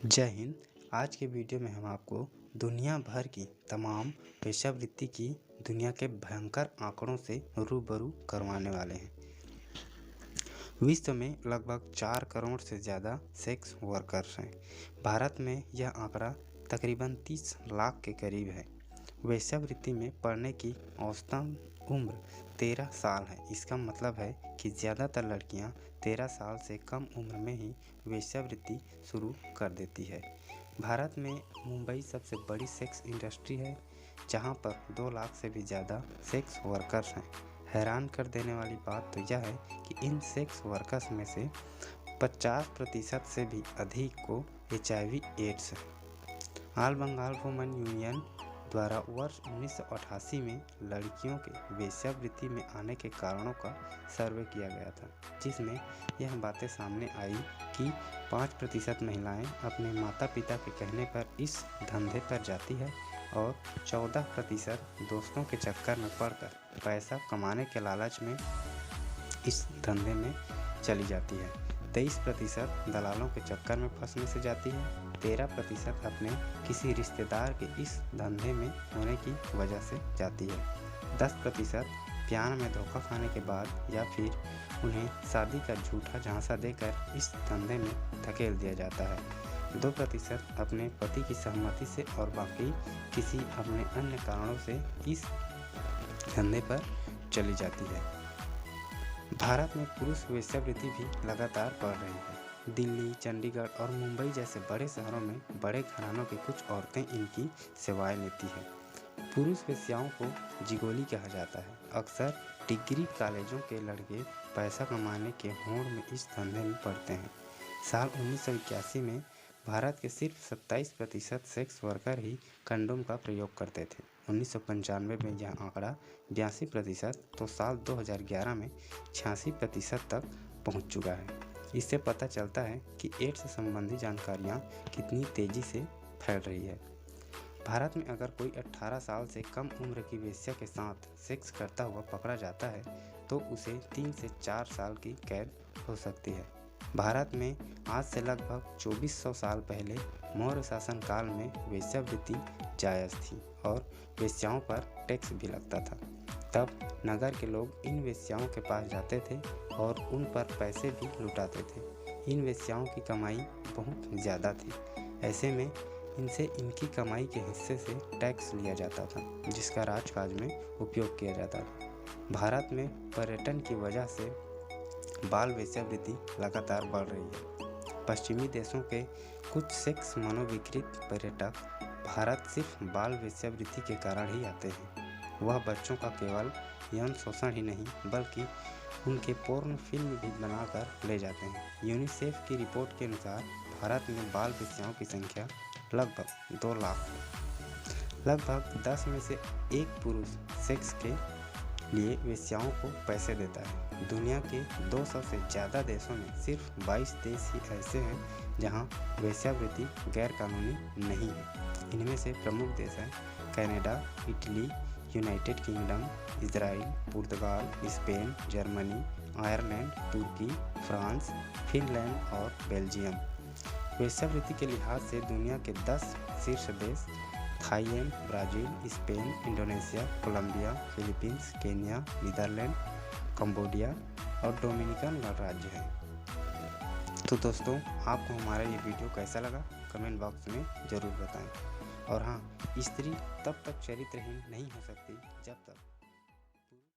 जय हिंद। आज के वीडियो में हम आपको दुनिया भर की तमाम वेश्यावृत्ति की दुनिया के भयंकर आंकड़ों से रूबरू करवाने वाले हैं। विश्व में लगभग 4 करोड़ से ज़्यादा सेक्स वर्कर्स हैं। भारत में यह आंकड़ा तकरीबन 30 लाख के करीब है। वेश्यावृत्ति में पड़ने की औसतन उम्र 13 साल है। इसका मतलब है कि ज़्यादातर लड़कियां 13 साल से कम उम्र में ही वेश्यावृत्ति शुरू कर देती है। भारत में मुंबई सबसे बड़ी सेक्स इंडस्ट्री है, जहां पर 2 लाख से भी ज़्यादा सेक्स वर्कर्स हैं। हैरान कर देने वाली बात तो यह है कि इन सेक्स वर्कर्स में से 50% से भी अधिक को HIV एड्स है। ऑल बंगाल वुमेन यूनियन द्वारा वर्ष 1988 में लड़कियों के वेश्यावृत्ति में आने के कारणों का सर्वे किया गया था, जिसमें यह बातें सामने आई कि 5% महिलाएं अपने माता पिता के कहने पर इस धंधे पर जाती है और 14% दोस्तों के चक्कर में पड़कर पैसा कमाने के लालच में इस धंधे में चली जाती है। 23% दलालों के चक्कर में फंसने से जाती है। 13% अपने किसी रिश्तेदार के इस धंधे में होने की वजह से जाती है। 10% प्यार में धोखा खाने के बाद या फिर उन्हें शादी का झूठा झांसा देकर इस धंधे में धकेल दिया जाता है। 2% अपने पति की सहमति से और बाकी किसी अपने अन्य कारणों से इस धंधे पर चली जाती है। भारत में पुरुष वेश्यावृत्ति भी लगातार बढ़ रही है। दिल्ली, चंडीगढ़ और मुंबई जैसे बड़े शहरों में बड़े घरानों की कुछ औरतें इनकी सेवाएं लेती है। पुरुष वेश्याओं को जिगोली कहा जाता है। अक्सर डिग्री कॉलेजों के लड़के पैसा कमाने के होड़ में इस धंधे में पड़ते हैं। साल 1981 में भारत के सिर्फ 27% सेक्स वर्कर ही कंडोम का प्रयोग करते थे। 1995 में यह आंकड़ा 82%, तो साल 2011 में 86% तक पहुंच चुका है। इससे पता चलता है कि एड्स से संबंधी जानकारियां कितनी तेज़ी से फैल रही है। भारत में अगर कोई 18 साल से कम उम्र की वेश्या के साथ सेक्स करता हुआ पकड़ा जाता है तो उसे 3 से 4 साल की कैद हो सकती है। भारत में आज से लगभग 2400 साल पहले मौर्य शासन काल में वेश्यावृत्ति जायज़ थी और वेश्याओं पर टैक्स भी लगता था। तब नगर के लोग इन वेश्याओं के पास जाते थे और उन पर पैसे भी लुटाते थे। इन वेश्याओं की कमाई बहुत ज़्यादा थी। ऐसे में इनसे इनकी कमाई के हिस्से से टैक्स लिया जाता था, जिसका राजकाज में उपयोग किया जाता था। भारत में पर्यटन की वजह से बाल वेश्यावृत्ति लगातार बढ़ रही है। पश्चिमी देशों के कुछ सेक्स मनोविकृत पर्यटक भारत सिर्फ बाल वेश्यावृत्ति के कारण ही आते हैं। वह बच्चों का केवल यौन शोषण ही नहीं बल्कि उनके पोर्न फिल्म भी बनाकर ले जाते हैं। यूनिसेफ की रिपोर्ट के अनुसार भारत में बाल वेश्याओं की संख्या लगभग 2 लाख है। लगभग 10 में से 1 पुरुष सेक्स के लिए वेश्याओं को पैसे देता है। दुनिया के 200 से ज़्यादा देशों में सिर्फ 22 देश ही ऐसे हैं जहां वेश्यावृत्ति गैर कानूनी नहीं है। इनमें से प्रमुख देश हैं Canada, Italy, United Kingdom, Israel, पुर्तगाल, स्पेन, जर्मनी, आयरलैंड, तुर्की, फ्रांस, फिनलैंड और बेल्जियम। वेश्यावृत्ति के लिहाज से दुनिया के 10 शीर्ष देश Thailand, Brazil, Spain, Indonesia, Colombia, Philippines, Kenya, Netherland, Cambodia और डोमिनिकन गणराज्य हैं। तो दोस्तों, आपको हमारा ये वीडियो कैसा लगा कमेंट बॉक्स में ज़रूर बताएं। और हाँ, स्त्री तब तक चरित्रहीन नहीं हो सकती जब तक